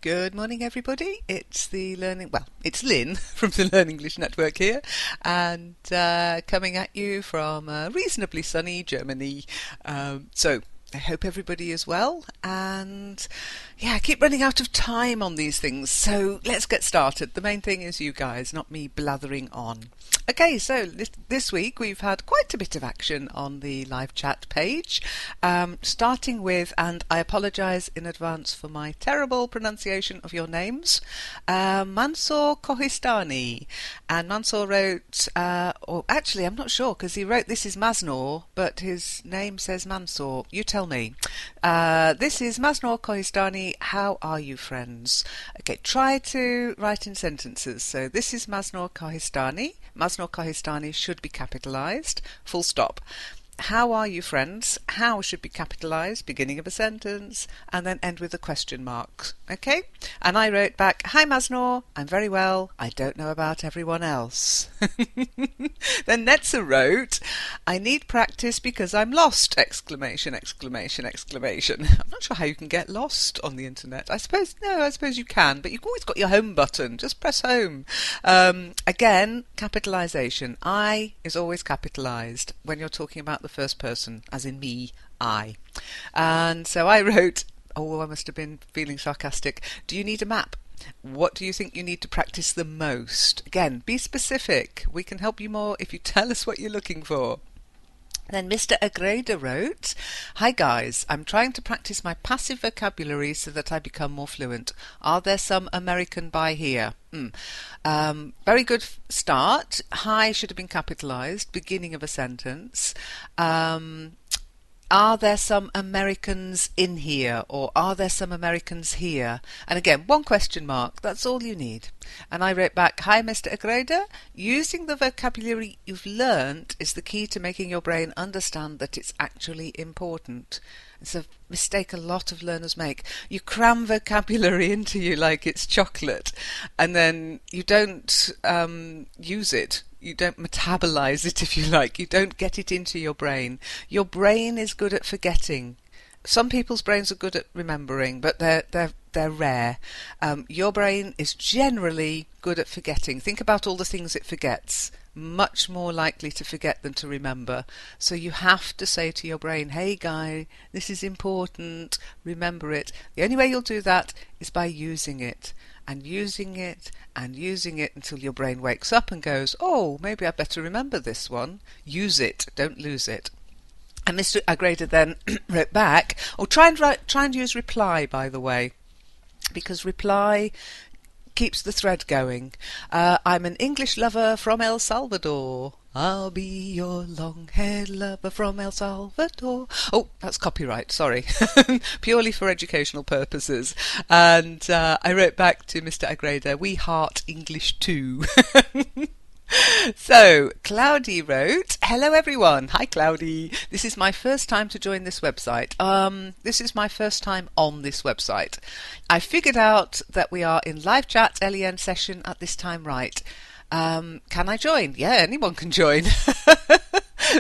Good morning, everybody. It's it's Lynn from the Learn English Network here, and coming at you from reasonably sunny Germany. So I hope everybody is well, and I keep running out of time on these things, so let's get started. The main thing is you guys, not me blathering on. Okay, so this week we've had quite a bit of action on the live chat page, starting with, and I apologise in advance for my terrible pronunciation of your names, Mansour Kohistani. And Mansour wrote, or actually I'm not sure because he wrote this is Masnour, but his name says Mansour. You tell me. This is Masnour Kohistani. How are you, friends? Okay, try to write in sentences. So this is Masnour Kohistani. Masnour Kohistani should be capitalised, full stop. How are you, friends? How should be capitalised, beginning of a sentence, and then end with a question mark. Okay? And I wrote back, hi Masnour, I'm very well. I don't know about everyone else. Then Netza wrote, I need practice because I'm lost! Exclamation, exclamation, exclamation. I'm not sure how you can get lost on the internet. I suppose you can, but you've always got your home button. Just press home. Again, capitalisation. I is always capitalised when you're talking about the first person, as in me, I. And so I wrote, oh, I must have been feeling sarcastic. Do you need a map? What do you think you need to practice the most? Again, be specific. We can help you more if you tell us what you're looking for. Then Mr. Agreda wrote, hi guys, I'm trying to practice my passive vocabulary so that I become more fluent. Are there some American by here? Very good start. Hi should have been capitalised, beginning of a sentence. Are there some Americans in here, or are there some Americans here? And again, one question mark, that's all you need. And I wrote back, hi Mr. Agreda, using the vocabulary you've learnt is the key to making your brain understand that it's actually important. It's a mistake a lot of learners make. You cram vocabulary into you like it's chocolate, and then you don't use it. You don't metabolize it, if you like. You don't get it into your brain. Your brain is good at forgetting. Some people's brains are good at remembering, but they're rare. Your brain is generally good at forgetting. Think about all the things it forgets. Much more likely to forget than to remember. So you have to say to your brain, hey guy, this is important, remember it. The only way you'll do that is by using it. And using it and using it until your brain wakes up and goes, oh, maybe I better remember this one. Use it, don't lose it. And Mr. Agreda then wrote back, try and use reply, by the way, because reply keeps the thread going. I'm an English lover from El Salvador. I'll be your long-haired lover from El Salvador. Oh, that's copyright, sorry. Purely for educational purposes. And I wrote back to Mr. Agreda, we heart English too. So, Cloudy wrote, hello everyone. Hi Cloudy. This is my first time to join this website. This is my first time on this website. I figured out that we are in live chat LEN session at this time, right? Can I join? Yeah, anyone can join.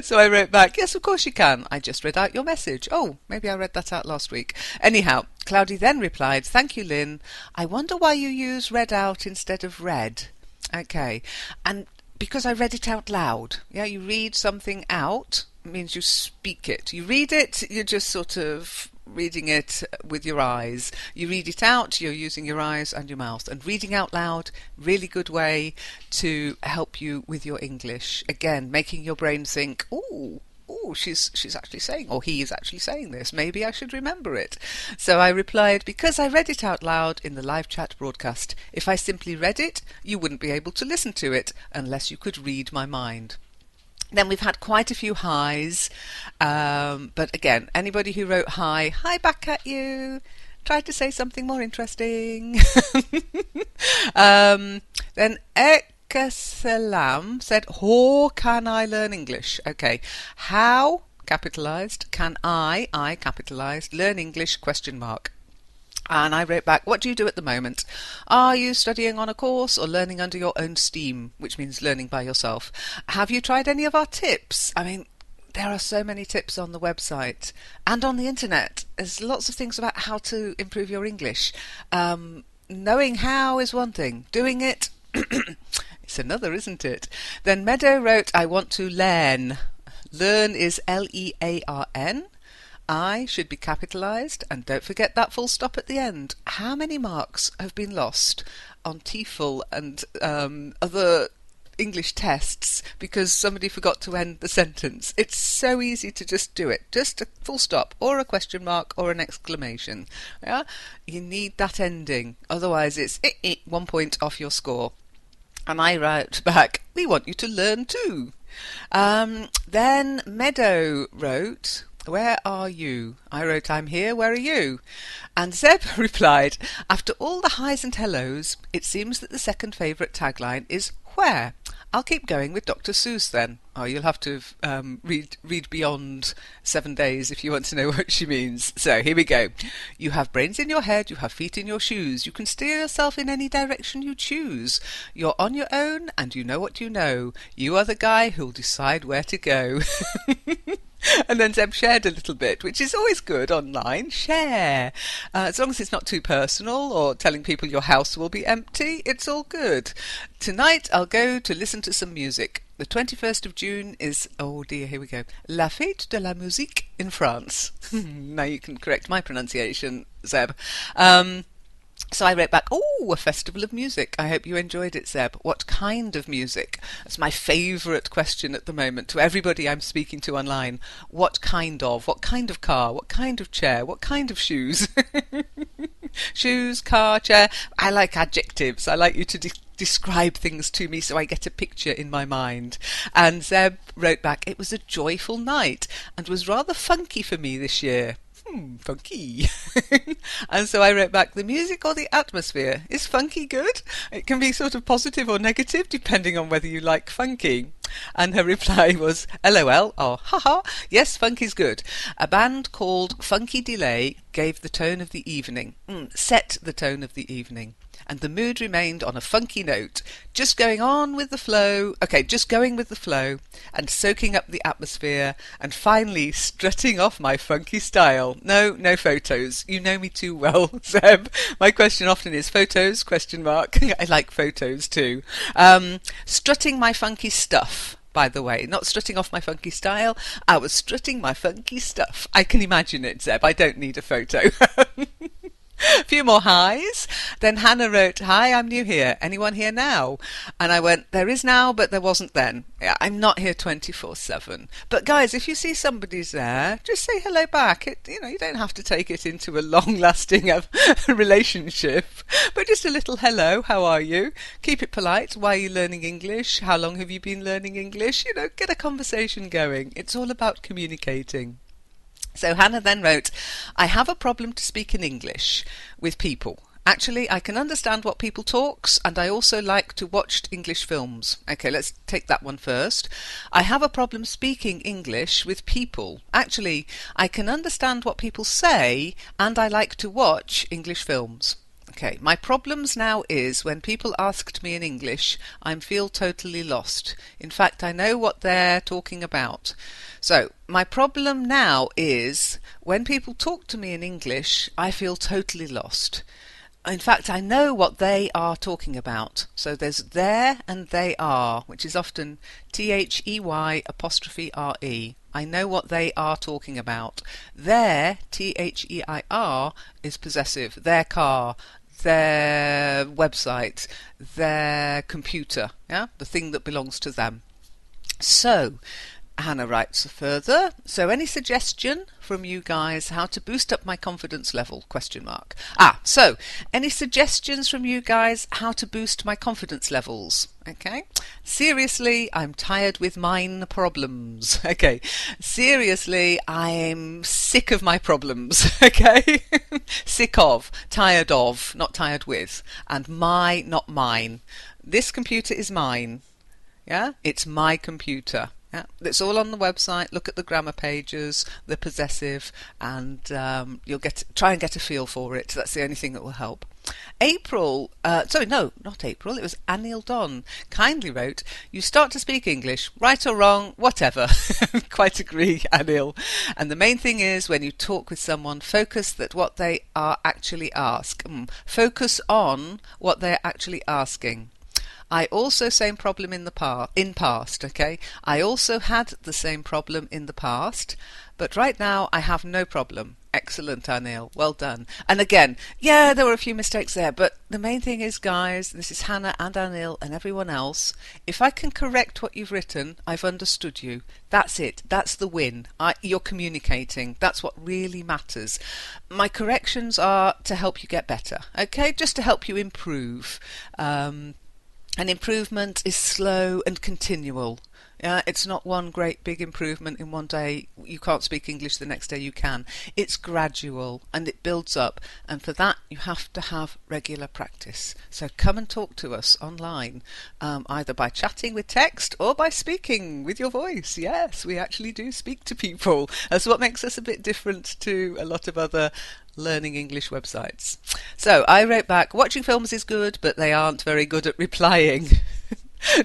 So I wrote back, yes, of course you can. I just read out your message. Oh, maybe I read that out last week. Anyhow, Cloudy then replied, thank you, Lynn. I wonder why you use read out instead of read. Okay, and because I read it out loud. Yeah, you read something out means you speak it. You read it, you're just sort of reading it with your eyes. You read it out, you're using your eyes and your mouth. And reading out loud, really good way to help you with your English. Again, making your brain think, ooh, she's actually saying, or he is actually saying this. Maybe I should remember it. So I replied, because I read it out loud in the live chat broadcast. If I simply read it, you wouldn't be able to listen to it unless you could read my mind. Then we've had quite a few highs, but again, anybody who wrote hi back at you. Try to say something more interesting. Then Salam said, how can I learn English? Okay, how, capitalised, can I capitalised, learn English, question mark. And I wrote back, what do you do at the moment? Are you studying on a course or learning under your own steam, which means learning by yourself? Have you tried any of our tips? I mean, there are so many tips on the website and on the internet. There's lots of things about how to improve your English. knowing how is one thing. Doing it, it's another, isn't it? Then Meadow wrote, I want to learn. Learn is Learn. I should be capitalised, and don't forget that full stop at the end. How many marks have been lost on TEFL and other English tests because somebody forgot to end the sentence? It's so easy to just do it. Just a full stop or a question mark or an exclamation. Yeah? You need that ending. Otherwise it's 1 point off your score. And I wrote back, we want you to learn too. Then Meadow wrote, where are you? I wrote, I'm here, where are you? And Zeb replied, after all the highs and hellos, it seems that the second favourite tagline is where? I'll keep going with Dr. Seuss then. Oh, you'll have to read beyond 7 days if you want to know what she means. So here we go. You have brains in your head, you have feet in your shoes. You can steer yourself in any direction you choose. You're on your own and you know what you know. You are the guy who'll decide where to go. And then Zeb shared a little bit, which is always good online. Share. As long as it's not too personal or telling people your house will be empty, it's all good. Tonight I'll go to listen to some music. The 21st of June is, oh dear, here we go, La Fête de la Musique in France. Now you can correct my pronunciation, Zeb. So I wrote back, oh, a festival of music. I hope you enjoyed it, Zeb. What kind of music? That's my favourite question at the moment to everybody I'm speaking to online. What kind of? What kind of car? What kind of chair? What kind of shoes? Shoes, car, chair. I like adjectives. I like you to describe things to me so I get a picture in my mind. And Zeb wrote back, it was a joyful night and was rather funky for me this year. Funky. And so I wrote back, the music or the atmosphere? Is funky good? It can be sort of positive or negative depending on whether you like funky. And her reply was, LOL, or haha, yes, funky's good. A band called Funky Delay gave the tone of the evening, set the tone of the evening. And the mood remained on a funky note, just going with the flow, and soaking up the atmosphere, and finally strutting off my funky style. No photos. You know me too well, Zeb. My question often is photos, ? I like photos too. Strutting my funky stuff. By the way, not strutting off my funky style, I was strutting my funky stuff. I can imagine it, Zeb. I don't need a photo. A few more highs. Then Hannah wrote, hi, I'm new here. Anyone here now? And I went, there is now, but there wasn't then. Yeah, I'm not here 24/7. But guys, if you see somebody's there, just say hello back. You don't have to take it into a long-lasting relationship, but just a little hello, how are you? Keep it polite. Why are you learning English? How long have you been learning English? Get a conversation going. It's all about communicating. So Hannah then wrote, I have a problem to speak in English with people. Actually, I can understand what people talks, and I also like to watch English films. Okay, let's take that one first. I have a problem speaking English with people. Actually, I can understand what people say, and I like to watch English films. Okay, my problems now is when people asked me in English, I feel totally lost. In fact, I know what they're talking about. So, my problem now is when people talk to me in English, I feel totally lost. In fact, I know what they are talking about. So there's there and they are, which is often THEY''re. I know what they are talking about. Their, THEIR, is possessive. Their car, their website, their computer, the thing that belongs to them. So, Hannah writes further, so any suggestion from you guys how to boost up my confidence level? ? So any suggestions from you guys how to boost my confidence levels? Okay. Seriously, I'm tired with mine problems. Okay. Seriously, I'm sick of my problems. Okay. Sick of, tired of, not tired with, and my, not mine. This computer is mine. Yeah, it's my computer. Yeah, it's all on the website. Look at the grammar pages, the possessive, and you'll try and get a feel for it. That's the only thing that will help. April, sorry, no, not April, it was Anil Don, kindly wrote, "You start to speak English, right or wrong, whatever." Quite agree, Anil. And the main thing is when you talk with someone, focus that what they are actually focus on what they're actually asking. I also same problem in past, okay? I also had the same problem in the past, but right now I have no problem. Excellent, Anil. Well done. And again, yeah, there were a few mistakes there, but the main thing is, guys, this is Hannah and Anil and everyone else. If I can correct what you've written, I've understood you. That's it. That's the win. You're communicating. That's what really matters. My corrections are to help you get better, okay? Just to help you improve. And improvement is slow and continual. It's not one great big improvement in one day. You can't speak English, the next day you can. It's gradual and it builds up, and for that you have to have regular practice. So come and talk to us online, either by chatting with text or by speaking with your voice. Yes, we actually do speak to people. That's what makes us a bit different to a lot of other learning English websites. So I wrote back, "Watching films is good, but they aren't very good at replying."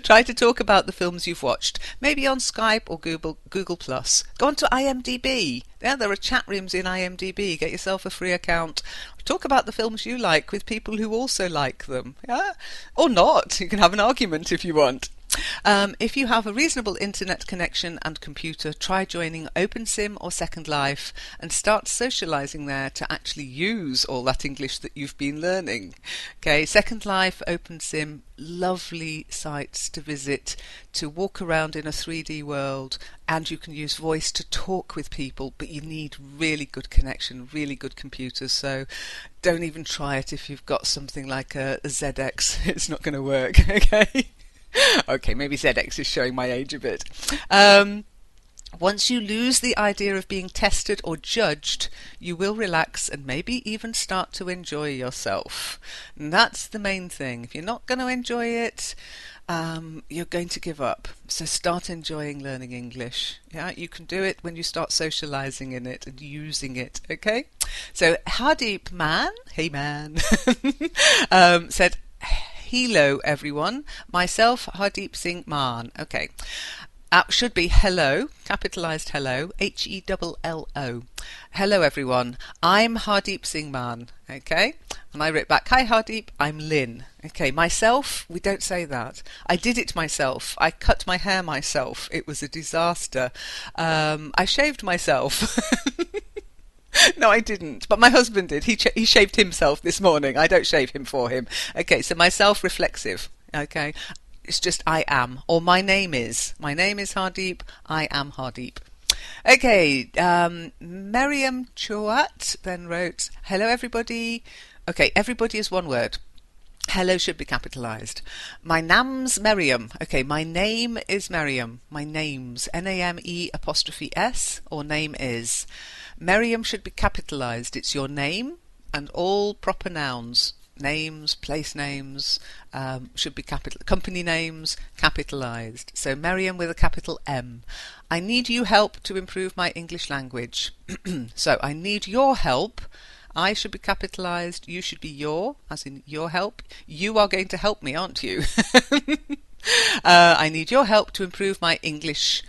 Try to talk about the films you've watched, maybe on Skype or Google Plus. Go on to IMDb. Yeah, there are chat rooms in IMDb. Get yourself a free account. Talk about the films you like with people who also like them. Yeah, or not. You can have an argument if you want. If you have a reasonable internet connection and computer, try joining OpenSim or Second Life and start socializing there to actually use all that English that you've been learning. Okay, Second Life, OpenSim, lovely sites to visit, to walk around in a 3D world, and you can use voice to talk with people, but you need really good connection, really good computers, so don't even try it if you've got something like a ZX. It's not going to work, okay? Okay, maybe ZX is showing my age a bit. Once you lose the idea of being tested or judged, you will relax and maybe even start to enjoy yourself. And that's the main thing. If you're not going to enjoy it, you're going to give up. So start enjoying learning English. Yeah, you can do it when you start socializing in it and using it. Okay. So Hardeep Man, hey man, said, "Hello everyone, myself Hardeep Singh Man." Okay, should be hello, capitalized hello, HELLO. Hello everyone, I'm Hardeep Singh Man. Okay, and I wrote back, "Hi Hardeep, I'm Lynn." Okay, myself, we don't say that. I did it myself. I cut my hair myself. It was a disaster. I shaved myself. No, I didn't, but my husband did. He shaved himself this morning. I don't shave him for him. Okay, so myself reflexive. Okay, it's just I am, or my name is. My name is Hardeep. I am Hardeep. Okay, Miriam Chouat then wrote, "Hello everybody." Okay, everybody is one word. Hello should be capitalized. "My name's Miriam." Okay, my name is Miriam. My name's NAME''S, or name is. Miriam should be capitalized. It's your name, and all proper nouns, names, place names, should be capital. Company names, capitalized. So Miriam with a capital M. "I need you help to improve my English language." So I need your help. I should be capitalized. You should be your, as in your help. You are going to help me, aren't you? I need your help to improve my English.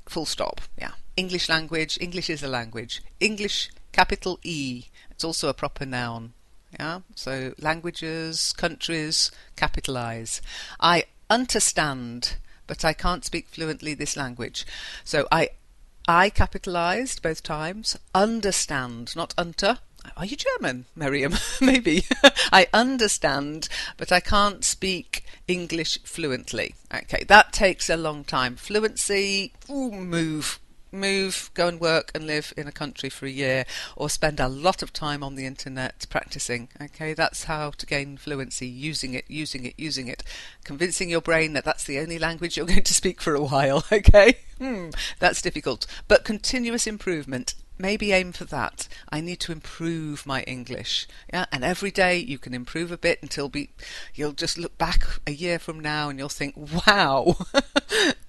Full stop. Yeah. English language. English is a language. English, capital E. It's also a proper noun. Yeah. So languages, countries, capitalize. I understand, but I can't speak fluently this language. So I capitalized both times. Understand, not unter. Are you German, Miriam? Maybe. I understand, but I can't speak English fluently. Okay, that takes a long time. Fluency, move, go and work and live in a country for a year, or spend a lot of time on the internet practicing. Okay, that's how to gain fluency, using it, convincing your brain that that's the only language you're going to speak for a while. Okay, that's difficult, but continuous improvement. maybe aim for that. I need to improve my English. Yeah, and every day you can improve a bit until you'll just look back a year from now and you'll think, wow,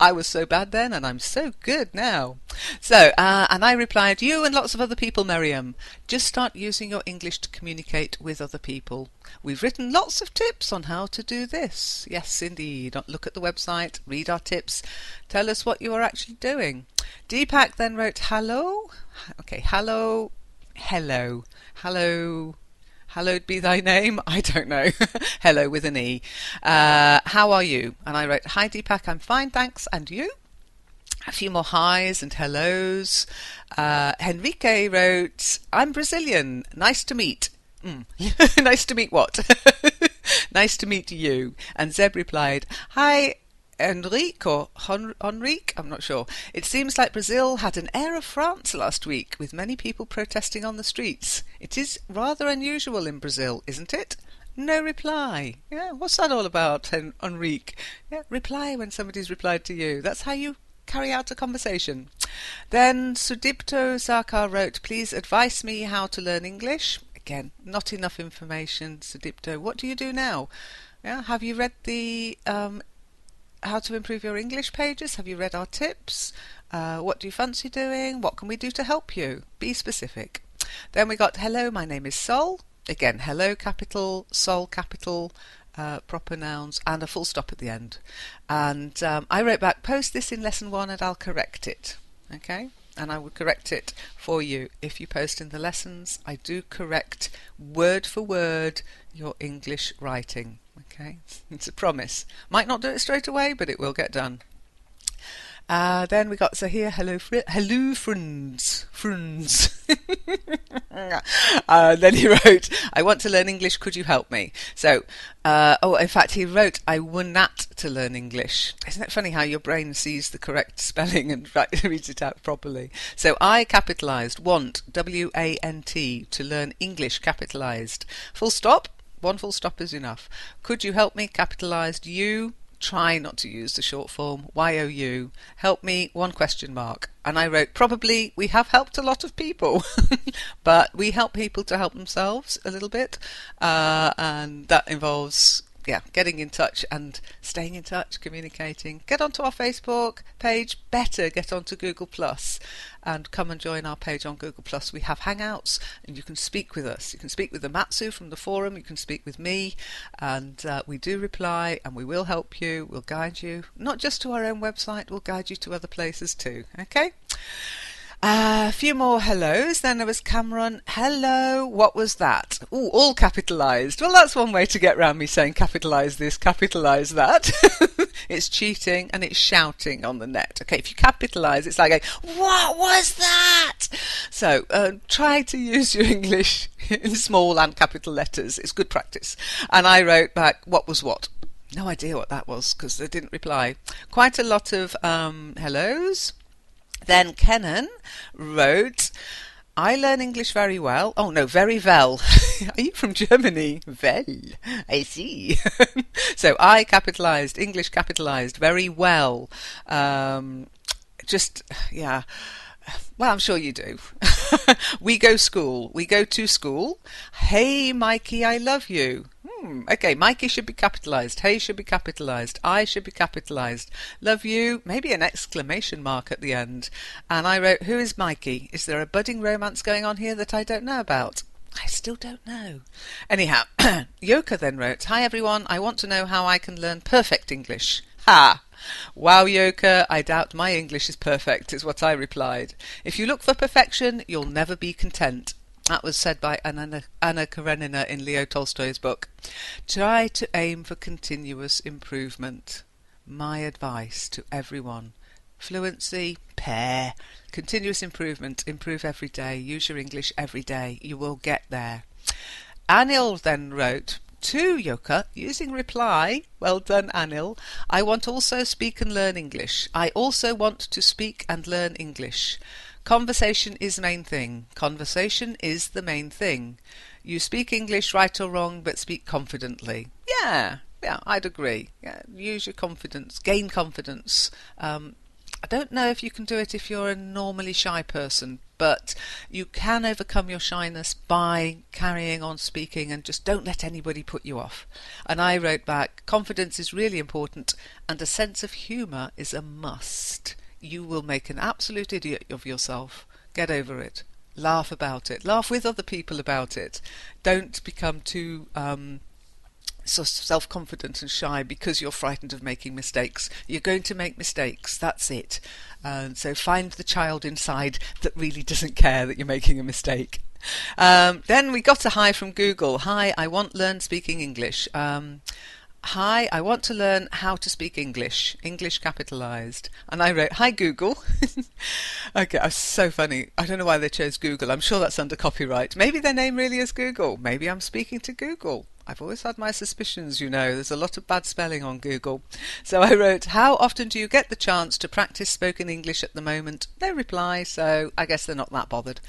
I was so bad then and I'm so good now. So, and I replied, you and lots of other people, Miriam, just start using your English to communicate with other people. We've written lots of tips on how to do this. Yes, indeed. Look at the website, read our tips, tell us what you are actually doing. Deepak then wrote, hello. Okay, hello, hello, hello. Hallowed be thy name. I don't know. Hello with an E. How are you? And I wrote, hi Deepak, I'm fine, thanks. And you? A few more highs and hellos. Henrique wrote, I'm Brazilian. Nice to meet. Nice to meet what? Nice to meet you. And Zeb replied, hi Enrique or Enrique, I'm not sure. It seems like Brazil had an air of France last week, with many people protesting on the streets. It is rather unusual in Brazil, isn't it? No reply. Yeah, what's that all about, Enrique? Yeah, reply when somebody's replied to you. That's how you carry out a conversation. Then Sudipto Sarkar wrote, please advise me how to learn English. Again, not enough information, Sudipto. What do you do now? Yeah, have you read the how to improve your English pages? Have you read our tips? What do you fancy doing? What can we do to help you? Be specific. Then we got, hello, my name is Sol. Again, hello capital, Sol capital, proper nouns, and a full stop at the end. And I wrote back, post this in lesson 1 and I'll correct it. Okay? And I will correct it for you. If you post in the lessons, I do correct word for word your English writing. Okay, it's a promise. Might not do it straight away, but it will get done. Then we got Zahir, hello friends. Then he wrote, I want to learn English, could you help me? So, in fact, he wrote, I want to learn English. Isn't it funny how your brain sees the correct spelling and reads it out properly? So I capitalised want, W-A-N-T, to learn English, capitalised. Full stop. One full stop is enough. Could you help me? Capitalised. You. Try not to use the short form. Y-O-U. Help me. One question mark. And I wrote, probably we have helped a lot of people, but we help people to help themselves a little bit. And that involves, getting in touch and staying in touch, communicating. Get onto our Facebook page. Better get onto Google Plus and come and join our page on Google Plus. We have Hangouts and you can speak with us. You can speak with the Matsu from the forum. You can speak with me, and we do reply and we will help you. We'll guide you, not just to our own website, we'll guide you to other places too. Okay? A few more hellos. Then there was Cameron. Hello. What was that? Ooh, all capitalised. Well, that's one way to get round me saying capitalise this, capitalise that. It's cheating and it's shouting on the net. Okay, if you capitalise, it's like going, what was that? So try to use your English in small and capital letters. It's good practice. And I wrote back, what was what? No idea what that was because they didn't reply. Quite a lot of hellos. Then Kenan wrote, I learn English very well. Oh no, very well. Are you from Germany? Well, I see. So I capitalised, English capitalised, very well. Well, I'm sure you do. We go to school. Hey, Mikey, I love you. Okay, Mikey should be capitalised. Hey should be capitalised. I should be capitalised. Love you, maybe an exclamation mark at the end. And I wrote, who is Mikey? Is there a budding romance going on here that I don't know about? I still don't know. Anyhow, Yoka then wrote, hi everyone, I want to know how I can learn perfect English. Ha! Wow, Yoka, I doubt my English is perfect, is what I replied. If you look for perfection, you'll never be content. That was said by Anna Karenina in Leo Tolstoy's book. Try to aim for continuous improvement. My advice to everyone. Fluency, pair. Continuous improvement. Improve every day. Use your English every day. You will get there. Anil then wrote, to Yoka, using reply, well done Anil, I want also speak and learn English. I also want to speak and learn English. Conversation is main thing. Conversation is the main thing. You speak English right or wrong, but speak confidently. Yeah, I'd agree. Yeah, use your confidence, gain confidence. I don't know if you can do it if you're a normally shy person, but you can overcome your shyness by carrying on speaking, and just don't let anybody put you off. And I wrote back, confidence is really important and a sense of humour is a must. You will make an absolute idiot of yourself. Get over it. Laugh about it. Laugh with other people about it. Don't become too so self-confident and shy because you're frightened of making mistakes. You're going to make mistakes, that's it. So find the child inside that really doesn't care that you're making a mistake. Then we got a hi from Google. Hi, I want to learn speaking English. Hi, I want to learn how to speak English. English capitalised. And I wrote, hi Google. Okay, that's so funny. I don't know why they chose Google. I'm sure that's under copyright. Maybe their name really is Google. Maybe I'm speaking to Google. I've always had my suspicions, you know. There's a lot of bad spelling on Google. So I wrote, how often do you get the chance to practice spoken English at the moment? No reply, so I guess they're not that bothered.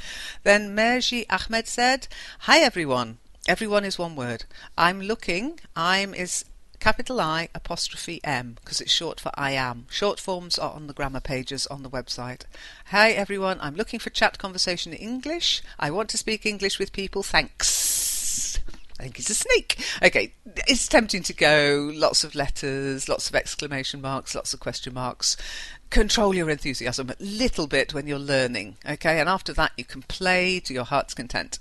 Then Merji Ahmed said, hi everyone. Everyone is one word. I'm looking. I'm is capital I apostrophe M because it's short for I am. Short forms are on the grammar pages on the website. Hi everyone. I'm looking for chat conversation in English. I want to speak English with people. Thanks. I think he's a snake. Okay, it's tempting to go lots of letters, lots of exclamation marks, lots of question marks. Control your enthusiasm a little bit when you're learning, okay? And after that you can play to your heart's content.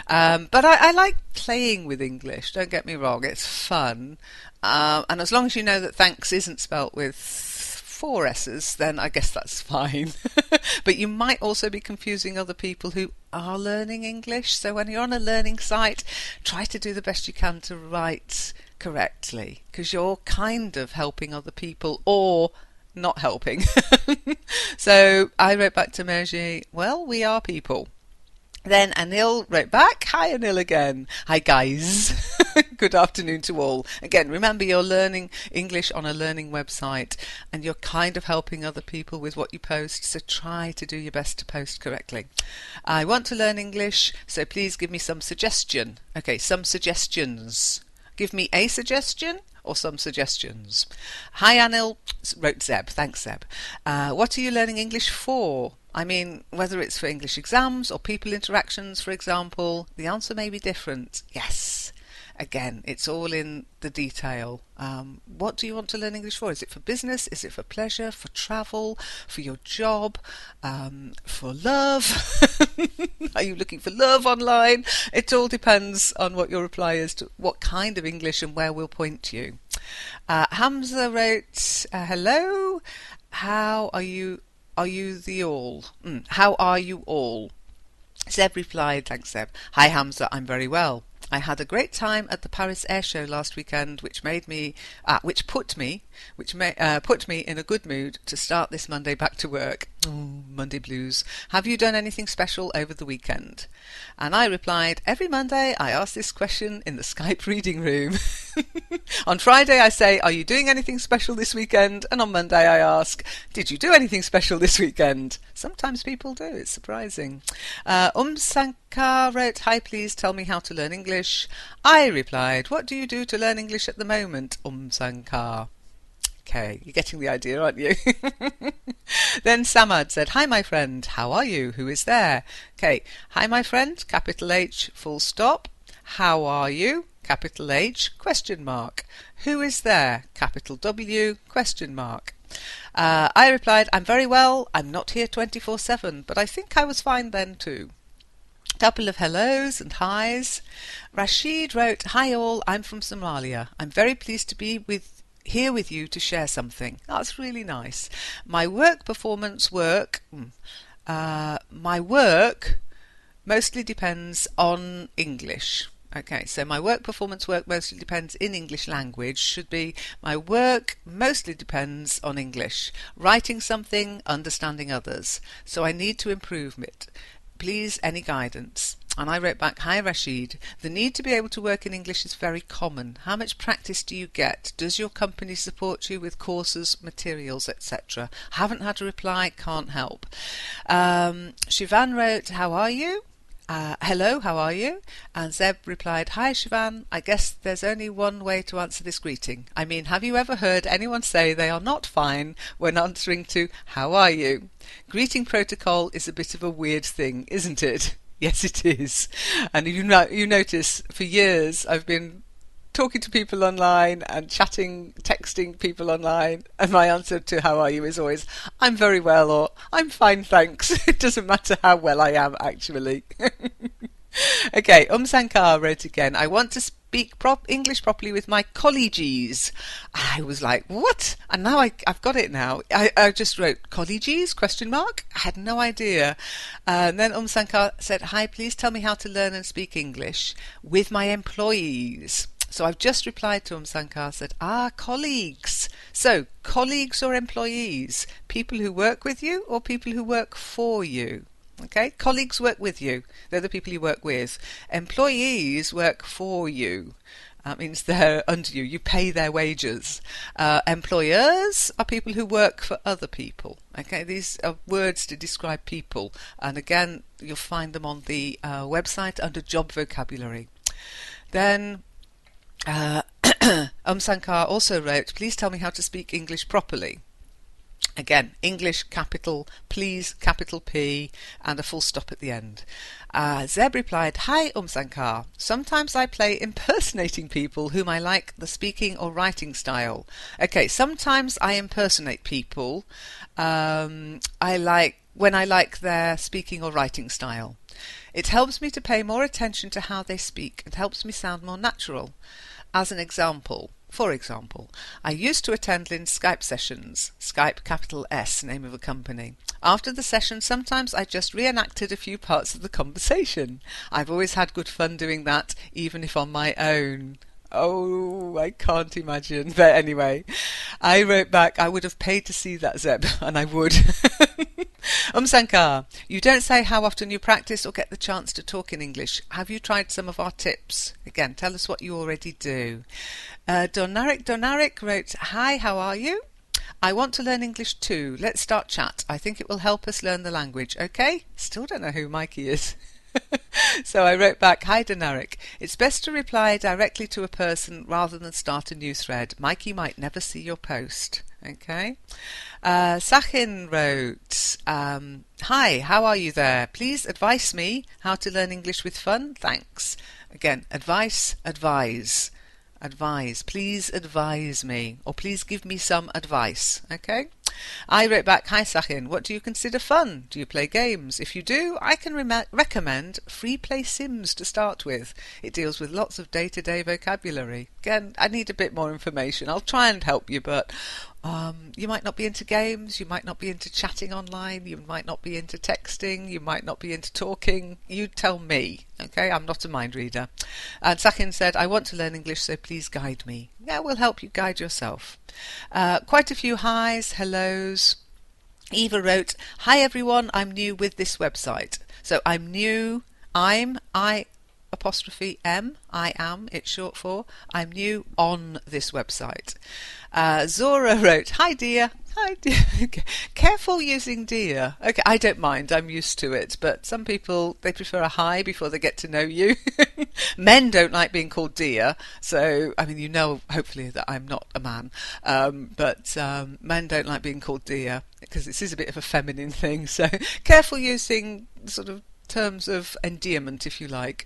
But I like playing with English, don't get me wrong, it's fun. And as long as you know that thanks isn't spelt with 4 S's, then I guess that's fine. But you might also be confusing other people who are learning English. So when you're on a learning site, try to do the best you can to write correctly, because you're kind of helping other people or not helping. So I wrote back to Merji, well, we are people. Then Anil wrote back, hi Anil again. Hi guys. Good afternoon to all. Again, remember you're learning English on a learning website and you're kind of helping other people with what you post, so try to do your best to post correctly. I want to learn English, so please give me some suggestion. Okay, some suggestions. Give me a suggestion or some suggestions. Hi Anil, wrote Zeb. Thanks Zeb. What are you learning English for? I mean, whether it's for English exams or people interactions, for example, the answer may be different. Yes. Again, it's all in the detail. What do you want to learn English for? Is it for business? Is it for pleasure? For travel? For your job? For love? Are you looking for love online? It all depends on what your reply is to what kind of English and where we'll point you. Hamza wrote, hello, how are you? Are you the all? How are you all? Zeb replied, thanks Zeb. Hi Hamza, I'm very well. I had a great time at the Paris Air Show last weekend, which put me in a good mood to start this Monday back to work. Oh, Monday blues. Have you done anything special over the weekend? And I replied, every Monday I ask this question in the Skype reading room. On Friday I say, are you doing anything special this weekend? And on Monday I ask, did you do anything special this weekend? Sometimes people do, it's surprising. Sankar wrote, hi, please tell me how to learn English. I replied, what do you do to learn English at the moment, Sankar? Okay, you're getting the idea, aren't you? Then Samad said, hi my friend, how are you? Who is there? Okay, hi my friend, capital H, full stop. How are you? Capital H, question mark. Who is there? Capital W, question mark. I replied, I'm very well. I'm not here 24/7, but I think I was fine then too. Couple of hellos and highs. Rashid wrote, hi all, I'm from Somalia. I'm very pleased to be here with you to share something. That's really nice. My work mostly depends on English. Okay, so my work performance work mostly depends in English language should be my work mostly depends on English. Writing something, understanding others. So I need to improve it. Please, any guidance? And I wrote back, hi Rashid, the need to be able to work in English is very common. How much practice do you get? Does your company support you with courses, materials, etc.? Haven't had a reply, can't help. Shivan wrote, how are you? Hello, how are you? And Zeb replied, Hi Shivan, I guess there's only one way to answer this greeting. I mean, have you ever heard anyone say they are not fine when answering to how are you? Greeting protocol is a bit of a weird thing, isn't it? Yes, it is. And you notice for years I've been talking to people online and chatting, texting people online, and my answer to how are you is always, I'm very well, or I'm fine, thanks. It doesn't matter how well I am, actually. Okay, Sankar wrote again, I want to speak English properly with my colleagues. I was like, what? And now I've got it now. I just wrote colleagues, question mark. I had no idea. And then Sankar said, hi, please tell me how to learn and speak English with my employees. So I've just replied to Sankar, said, colleagues. So, colleagues or employees? People who work with you or people who work for you? Okay, colleagues work with you. They're the people you work with. Employees work for you. That means they're under you. You pay their wages. Employers are people who work for other people. Okay, these are words to describe people. And again, you'll find them on the website under job vocabulary. Then Sankar also wrote, please tell me how to speak English properly. Again, English capital, please capital P, and a full stop at the end. Zeb replied, hi Sankar, sometimes I play impersonating people whom I like the speaking or writing style. Okay, sometimes I impersonate people when I like their speaking or writing style. It helps me to pay more attention to how they speak and helps me sound more natural. As an example, for example, I used to attend LEN Skype sessions, Skype capital S, name of a company. After the session, sometimes I just reenacted a few parts of the conversation. I've always had good fun doing that, even if on my own. Oh, I can't imagine. But anyway, I wrote back, I would have paid to see that, Zeb, and I would. Sankar, you don't say how often you practice or get the chance to talk in English. Have you tried some of our tips? Again, tell us what you already do. Donarik wrote, hi, how are you? I want to learn English too. Let's start chat. I think it will help us learn the language. Okay? Still don't know who Mikey is. So I wrote back, hi Donarik. It's best to reply directly to a person rather than start a new thread. Mikey might never see your post. Okay. Sachin wrote, hi, how are you there? Please advise me how to learn English with fun. Thanks. Again, advice, advise. Advise. Please advise me. Or please give me some advice. Okay? I wrote back, hi Sachin, what do you consider fun? Do you play games? If you do, I can recommend Free Play Sims to start with. It deals with lots of day-to-day vocabulary. Again, I need a bit more information. I'll try and help you, but you might not be into games, you might not be into chatting online, you might not be into texting, you might not be into talking. You tell me, okay? I'm not a mind reader. And Sachin said, I want to learn English, so please guide me. Yeah, we'll help you guide yourself. Quite a few highs, hellos. Eva wrote, hi everyone, I'm new with this website. So I'm new, I apostrophe M, I am, it's short for, I'm new on this website. Zora wrote, hi dear. Hi dear. Okay. Careful using dear. Okay, I don't mind, I'm used to it, but some people, they prefer a hi before they get to know you. Men don't like being called dear, so, I mean, you know, hopefully that I'm not a man, but men don't like being called dear, because this is a bit of a feminine thing, so careful using sort of terms of endearment, if you like.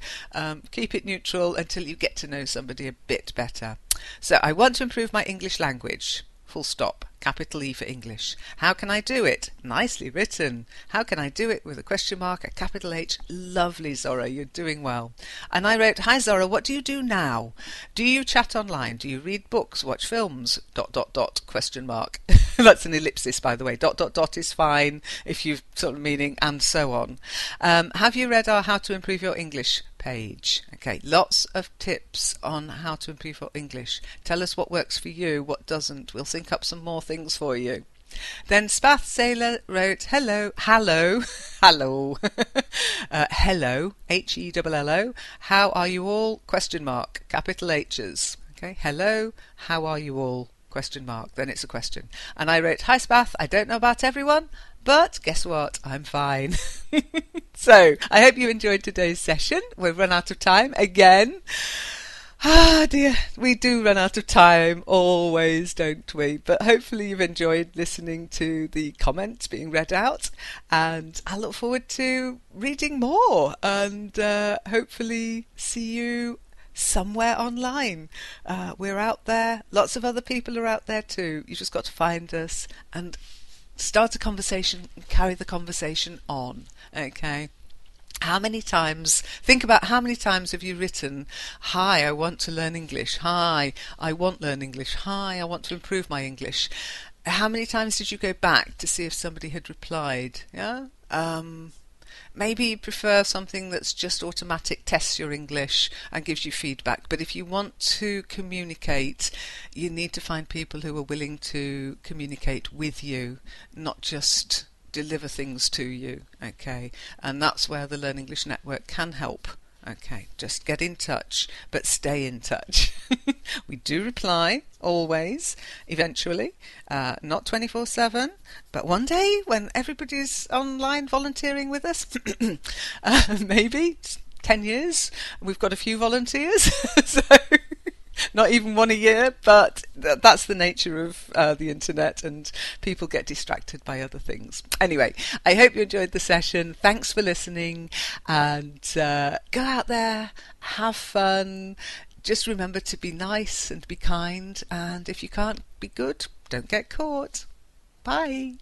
Keep it neutral until you get to know somebody a bit better. So I want to improve my English language. Full stop. Capital E for English. How can I do it? Nicely written. How can I do it with a question mark, a capital H? Lovely, Zora. You're doing well. And I wrote, hi Zora, what do you do now? Do you chat online? Do you read books? Watch films? ... question mark. That's an ellipsis, by the way. ... is fine if you're sort of meaning and so on. Have you read our How to Improve Your English page? Okay, lots of tips on how to improve your English. Tell us what works for you, what doesn't. We'll think up some more things for you. Then Spath Sailor wrote, hello, hello, hello, hello, Hello, how are you all? Question mark, capital H's. Okay, hello, how are you all? Question mark, then it's a question. And I wrote, hi Spath, I don't know about everyone, But guess what? I'm fine. So, I hope you enjoyed today's session. We've run out of time again. Ah, dear, we do run out of time always, don't we? But hopefully you've enjoyed listening to the comments being read out, and I look forward to reading more and hopefully see you somewhere online. We're out there. Lots of other people are out there too. You just got to find us and start a conversation and carry the conversation on. Okay. Think about how many times have you written, "Hi, I want to learn English. Hi, I want to learn English. Hi, I want to improve my English." How many times did you go back to see if somebody had replied? Yeah. Maybe you prefer something that's just automatic, tests your English and gives you feedback. But if you want to communicate, you need to find people who are willing to communicate with you, not just deliver things to you. Okay, and that's where the Learn English Network can help. Okay, just get in touch, but stay in touch. We do reply always, eventually, not 24/7, but one day when everybody's online volunteering with us, maybe 10 years, we've got a few volunteers, so not even one a year, but that's the nature of the internet, and people get distracted by other things. Anyway, I hope you enjoyed the session. Thanks for listening, and go out there, have fun. Just remember to be nice and be kind, and if you can't be good, don't get caught. Bye.